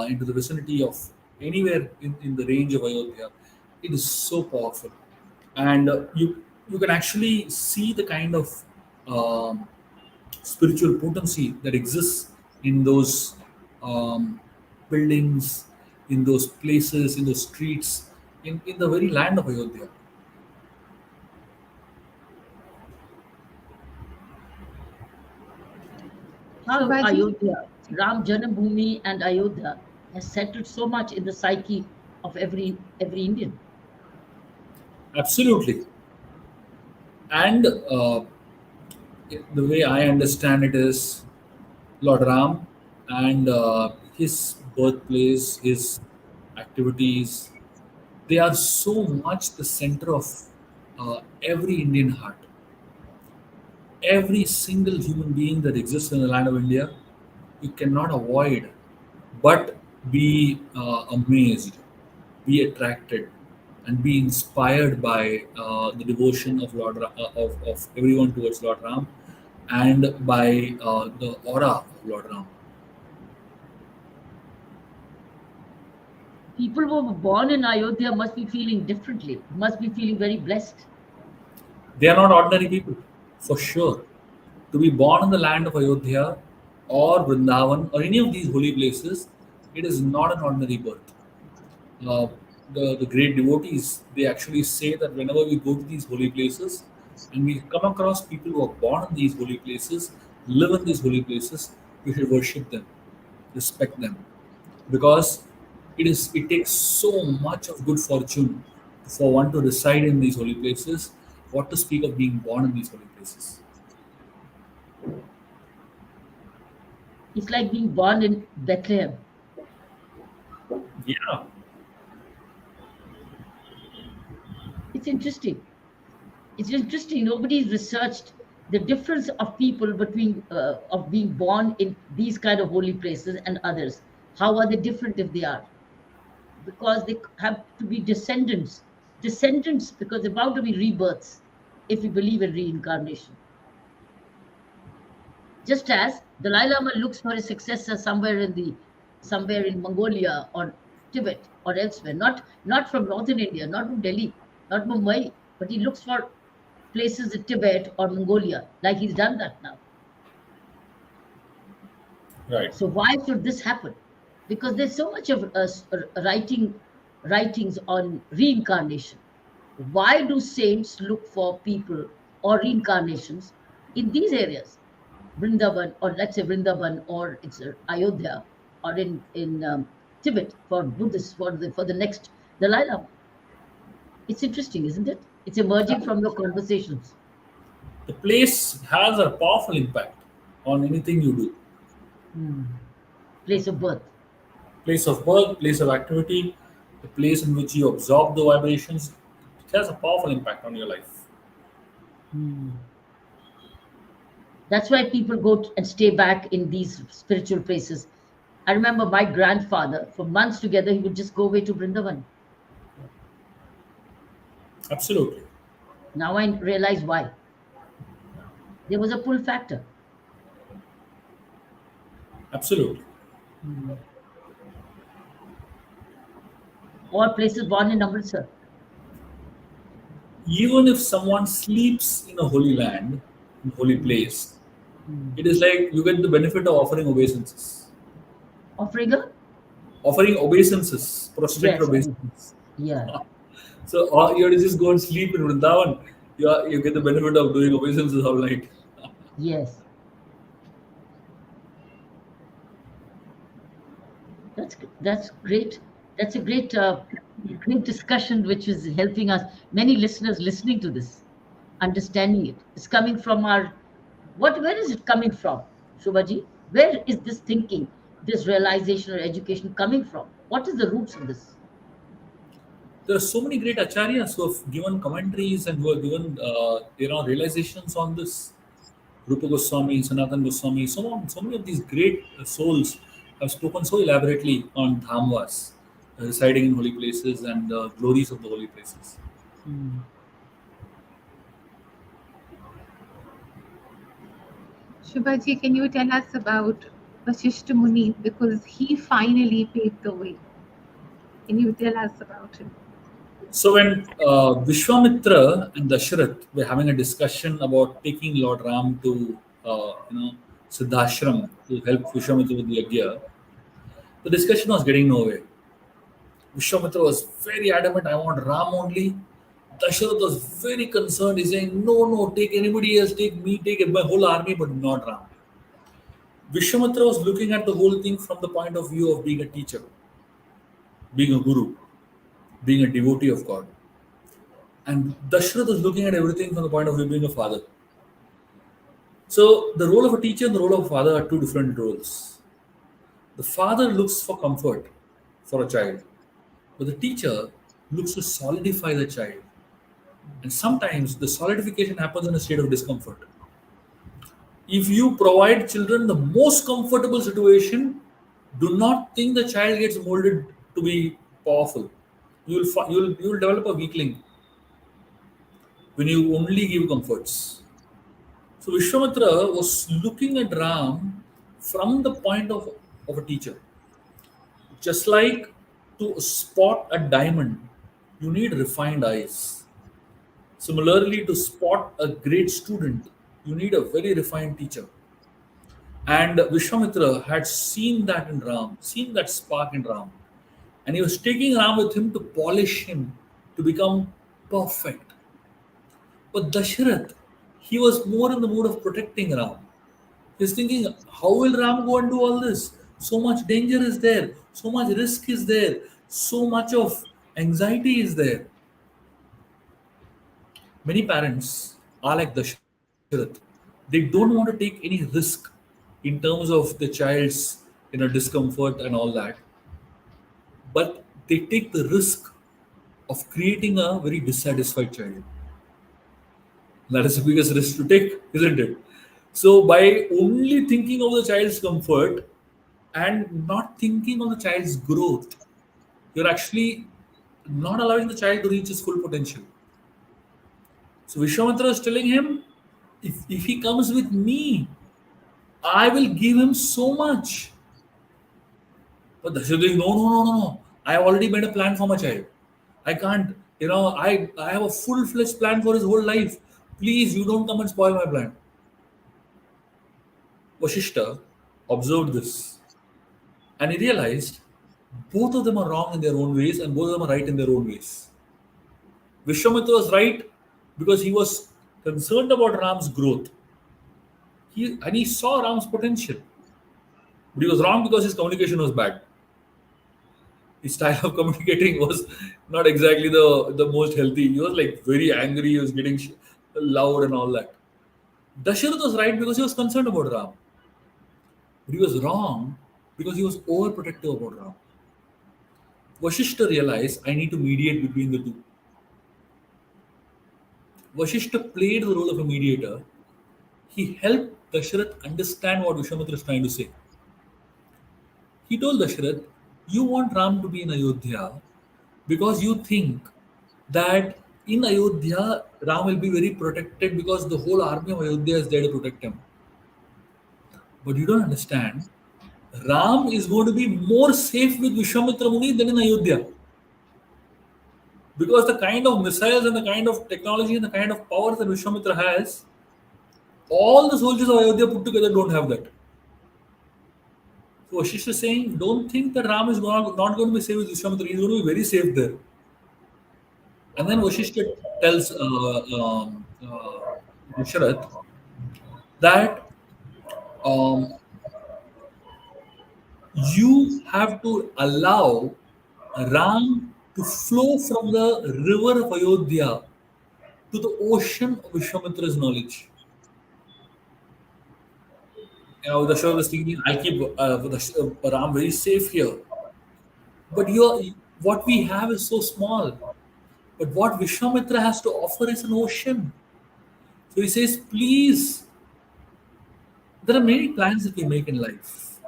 into the vicinity of anywhere in the range of Ayodhya. It is so powerful, and you can actually see the kind of um, spiritual potency that exists in those um, buildings, in those places, in those streets, in the very land of Ayodhya. How Shubhaji, Ayodhya, Ram Janambhoomi and Ayodhya has settled so much in the psyche of every Indian. Absolutely. And the way I understand it is Lord Ram and his birthplace, his activities, they are so much the center of every Indian heart. Every single human being that exists in the land of India, you cannot avoid but be amazed, be attracted, and be inspired by the devotion of of everyone towards Lord Ram, and by the aura of Lord Ram. People who were born in Ayodhya must be feeling differently, must be feeling very blessed. They are not ordinary people, for sure. To be born in the land of Ayodhya or Vrindavan or any of these holy places, it is not an ordinary birth. Uh, the great devotees, they actually say that whenever we go to these holy places and we come across people who are born in these holy places, live in these holy places, we should worship them, respect them, because it takes so much of good fortune for one to reside in these holy places. What to speak of being born in these holy places? It's like being born in Bethlehem. Yeah, It's interesting. It's interesting. Nobody's researched the difference of people between of being born in these kind of holy places and others. How are they different if they are? Because they have to be descendants, because they're about to be rebirths, if we believe in reincarnation. Just as Dalai Lama looks for a successor somewhere in Mongolia or Tibet or elsewhere, not from northern India, not from Delhi, not Mumbai, but he looks for places in Tibet or Mongolia, like he's done that now. right. So why should this happen? Because there's so much of writings on reincarnation. Why do saints look for people or reincarnations in these areas? Vrindavan, or let's say Vrindavan, or it's Ayodhya, or in Tibet for Buddhists for the next Dalai Lama. It's interesting, isn't it? It's emerging from your conversations. The place has a powerful impact on anything you do. Place of birth. Place of work, place of activity, the place in which you absorb the vibrations, it has a powerful impact on your life. That's why people go and stay back in these spiritual places. I remember my grandfather, for months together, he would just go away to Vrindavan. Absolutely. Now I realize why. There was a pull factor. Absolutely. All places born in Amritsar. Even if someone sleeps in a holy land, in holy place, it is like you get the benefit of offering obeisances. Offering a? Offering obeisances, prostrated Yes. obeisances. Yeah. So you have to just go and sleep in Vrindavan. You get the benefit of doing obeisances all night. Yes. That's great. That's a great discussion, which is helping us. Many listeners listening to this, understanding it. It's coming from our what? Where is it coming from, Shubhaji? Where is this thinking, this realization or education coming from? What is the roots of this? There are so many great acharyas who have given commentaries and who have given realizations on this. Rupa Goswami, Sanatan Goswami, so many of these great souls have spoken so elaborately on dhamvas, residing in holy places and the glories of the holy places. Shubhaji, can you tell us about Vashishta Muni, because he finally paved the way? Can you tell us about him? So when Vishwamitra and Dasharath were having a discussion about taking Lord Ram to Siddhashram to help Vishwamitra with the yajna, the discussion was getting nowhere. Vishwamitra was very adamant, I want Ram only. Dasharath was very concerned. He's saying, no, no, take anybody else, take me, take my whole army, but not Ram. Vishwamitra was looking at the whole thing from the point of view of being a teacher, being a guru, being a devotee of God. And Dashrath was looking at everything from the point of view of being a father. So the role of a teacher and the role of a father are two different roles. The father looks for comfort for a child, but the teacher looks to solidify the child. And sometimes the solidification happens in a state of discomfort. If you provide children the most comfortable situation, do not think the child gets molded to be powerful. You will develop a weakling when you only give comforts. So Vishwamitra was looking at Ram from the point of a teacher. Just like To spot a diamond, you need refined eyes. Similarly, to spot a great student, you need a very refined teacher. And Vishwamitra had seen that in Ram, seen that spark in Ram. And he was taking Ram with him to polish him to become perfect. But Dasharath, he was more in the mood of protecting Ram. He's thinking, how will Ram go and do all this? So much danger is there, so much risk is there, so much of anxiety is there. Many parents are like Dasharath. They don't want to take any risk in terms of the child's discomfort and all that, but they take the risk of creating a very dissatisfied child. That is the biggest risk to take, isn't it? So by only thinking of the child's comfort and not thinking of the child's growth, you're actually not allowing the child to reach his full potential. So Vishwamitra is telling him, if he comes with me, I will give him so much. But Dasharatha is, no, no, no, no, no. I have already made a plan for my child. I can't, I have a full-fledged plan for his whole life. Please, you don't come and spoil my plan. Vashishta observed this and he realized both of them are wrong in their own ways and both of them are right in their own ways. Vishwamitra was right because he was concerned about Ram's growth. He saw Ram's potential. But he was wrong because his communication was bad. His style of communicating was not exactly the most healthy. He was like very angry, he was getting loud and all that. Dasharath was right because he was concerned about Ram. But he was wrong because he was overprotective about Ram. Vashishta realized, I need to mediate between the two. Vashishta played the role of a mediator. He helped Dasharath understand what Vishwamitra is trying to say. He told Dasharath, you want Ram to be in Ayodhya because you think that in Ayodhya, Ram will be very protected because the whole army of Ayodhya is there to protect him. But you don't understand, Ram is going to be more safe with Vishwamitra Muni than in Ayodhya. Because the kind of missiles and the kind of technology and the kind of power that Vishwamitra has, all the soldiers of Ayodhya put together don't have that. So Vashishta is saying, don't think that Ram is not going to be safe with Vishwamitra. He's going to be very safe there. And then Vashishta tells Dasharath that you have to allow Ram to flow from the river of Ayodhya to the ocean of Vishwamitra's knowledge. Dasharath was thinking, I keep Ram very safe here. But what we have is so small. But what Vishwamitra has to offer is an ocean. So he says, please, there are many plans that we make in life.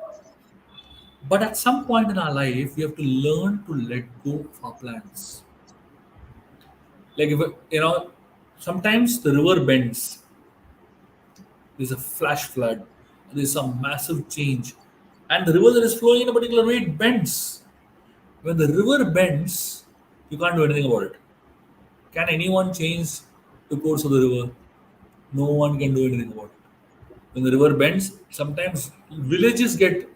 But at some point in our life, we have to learn to let go of our plans. Like, sometimes the river bends. There's a flash flood. There's some massive change. And the river that is flowing in a particular way, it bends. When the river bends, you can't do anything about it. Can anyone change the course of the river? No one can do anything about it. When the river bends, sometimes villages get,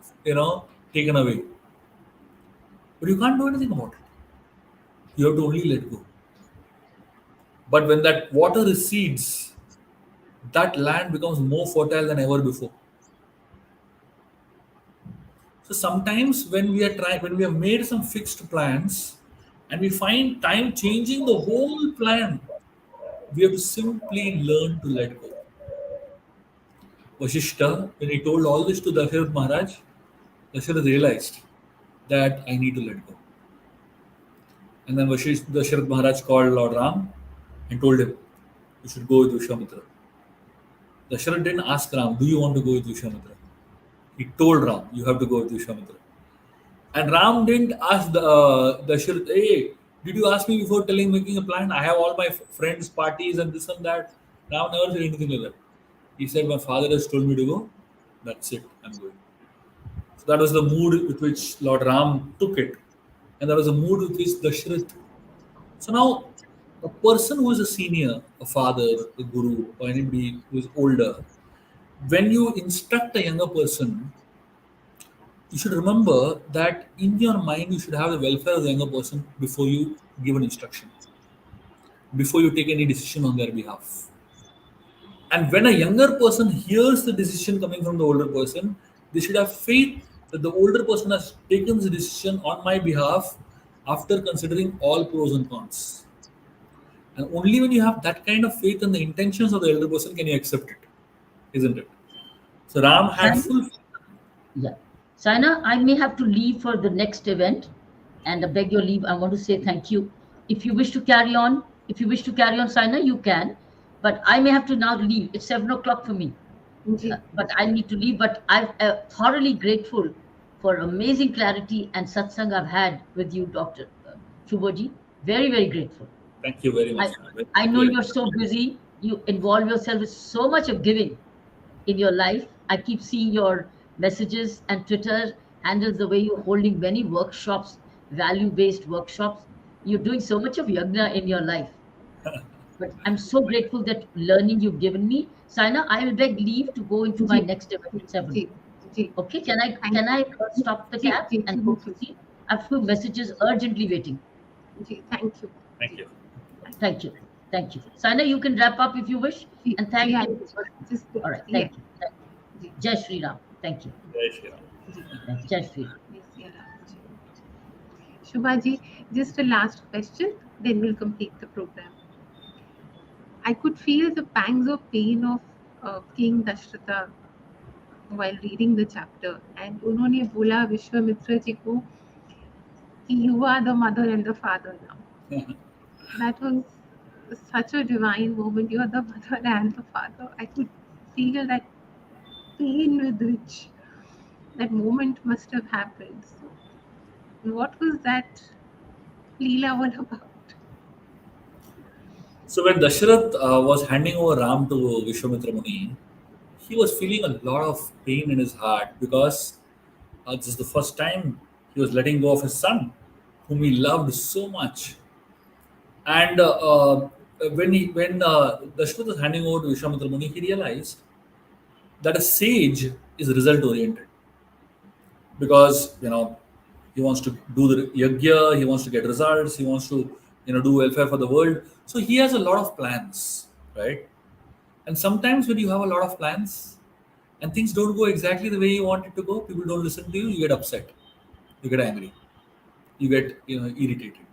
taken away. But you can't do anything about it. You have to only let go. But when that water recedes, that land becomes more fertile than ever before. So sometimes when we have made some fixed plans and we find time changing the whole plan, we have to simply learn to let go. Vashishta, when he told all this to Dasharath Maharaj, Dasharath realized that I need to let go. And then Dasharath Maharaj called Lord Ram and told him, you should go with Vishwamitra. Dasharath didn't ask Ram, do you want to go with Vishwamitra? He told Ram, you have to go with Vishwamitra. And Ram didn't ask Dasharath, hey, did you ask me before making a plan? I have all my friends' parties and this and that. Ram never said anything like that. He said, my father has told me to go. That's it, I'm going. So that was the mood with which Lord Ram took it. and there was a mood with which Dashrath. So now, a person who is a senior, a father, a guru, or anybody who is older, when you instruct a younger person, you should remember that in your mind you should have the welfare of the younger person before you give an instruction, before you take any decision on their behalf. And when a younger person hears the decision coming from the older person, they should have faith that the older person has taken the decision on my behalf after considering all pros and cons. And only when you have that kind of faith in the intentions of the elder person can you accept it, isn't it? So Ram had Saina, full. yeah. Saina, I may have to leave for the next event, and I beg your leave. I want to say thank you. If you wish to carry on, Saina, you can. But I may have to now leave. It's 7 o'clock for me. जी But I need to leave. But I'm thoroughly grateful for amazing clarity and satsang I've had with you, Dr. Shubhaji. Very, very grateful. Thank you very much. I, I know Very- you're so busy. You involve yourself with so much of giving in your life. I keep seeing your messages, and Twitter handles the way you're holding many workshops, value-based workshops. You're doing so much of yagna in your life. But I'm so grateful that learning you've given me. Saina, I will beg leave to go into my जी next event at 7. जी जी Okay, can I thank can I stop the जी cab जी and go thank you proceed? I have few messages urgently waiting. जी थैंk you Thank जी you. Thank you. Thank you. Saina, you can wrap up if you wish. जी And thank जी you. I just All right. yeah Thank you. जी Jai Shri Ram. Thank you. Jai Shri Ram. जी Jai Shri Ram. yes yeah Shubha ji, just a last question, then we'll complete the program. I could feel the pangs of pain of King Dashratha while reading the chapter, and उन्होंने बोला विश्वामित्र जी को कि you are the mother and the father now. That was such a divine moment. You are the mother and the father. I could feel that pain with which that moment must have happened. So, what was that Leela all about? So when Dasharath was handing over Ram to Vishwamitra Muni, he was feeling a lot of pain in his heart because this is the first time he was letting go of his son, whom he loved so much. And when Dasharath was handing over to Vishwamitra Muni, he realized that a sage is result oriented because he wants to do the yajna, he wants to get results, he wants to do welfare for the world. So he has a lot of plans, right? And sometimes when you have a lot of plans and things don't go exactly the way you want it to go, people don't listen to you, you get upset, you get angry, you get irritated.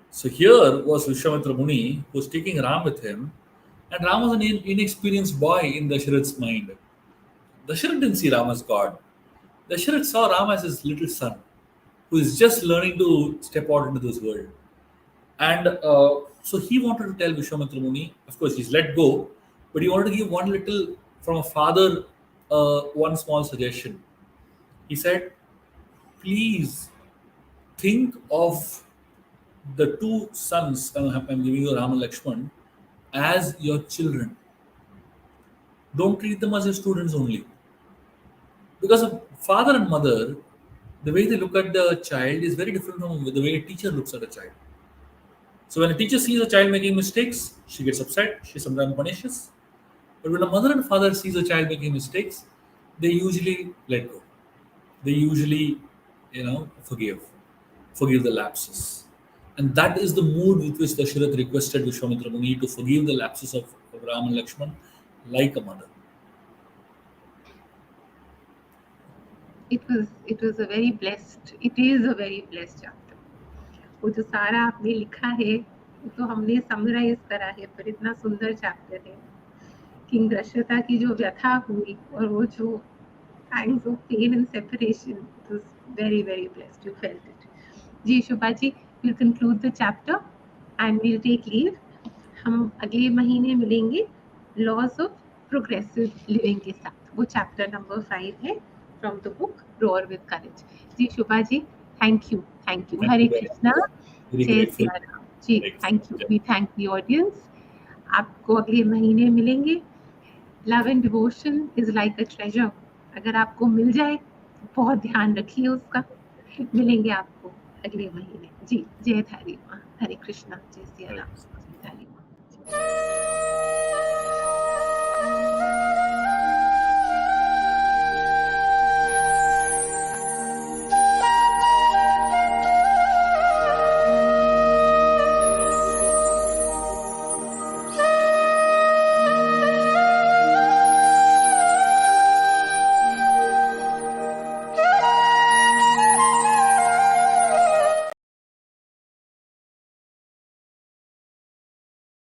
So here was Vishwamitra Muni who was taking Ram with him, and Ram was an inexperienced boy in Dasharath's mind. Dasharath didn't see Ram as God. Dasharath saw Ram as his little son who is just learning to step out into this world. And so he wanted to tell Vishwamitra Muni, of course, he's let go, but he wanted to give one little, from a father, one small suggestion. He said, please think of the two sons, I'm giving you Ram and Lakshman, as your children. Don't treat them as your students only. Because a father and mother, the way they look at the child is very different from the way a teacher looks at a child. So when a teacher sees a child making mistakes, she gets upset, she sometimes punishes. But when a mother and father sees a child making mistakes, they usually let go. They usually, forgive the lapses. And that is the mood with which Dasharath requested Vishwamitra Muni to forgive the lapses of Ram and Lakshman like a mother. It was a very blessed, it is a very blessed chapter. वो जो सारा आपने लिखा है वो तो हमने summarise करा है, पर इतना सुंदर चैप्टर है. किंग दशरथा की जो व्यथा हुई और वो जो pangs of pain and separation, it was very very blessed. You felt it. Ji Shubha ji, we'll conclude the chapter and we'll take leave. हम अगले महीने मिलेंगे लॉज ऑफ प्रोग्रेसिव लिविंग के साथ. वो चैप्टर नंबर 5 है from the book roar with courage. जी Shubha ji, thank you. Thank Hare you very Krishna. Very Jai grateful. Siya Ram ji. Grateful. Thank you. We thank the audience. आपको अगले महीने मिलेंगे. Love and devotion is like a treasure. अगर आपको मिल जाए तो बहुत ध्यान रखिए उसका. मिलेंगे आपको. अगले महीने। जी, जय थारी माँ, हरे कृष्णा, जय सिया राम, जय थारी माँ। Right. जी। Right. जय थारी माँ, हरे कृष्णा, जय सिया राम, जय थारी माँ।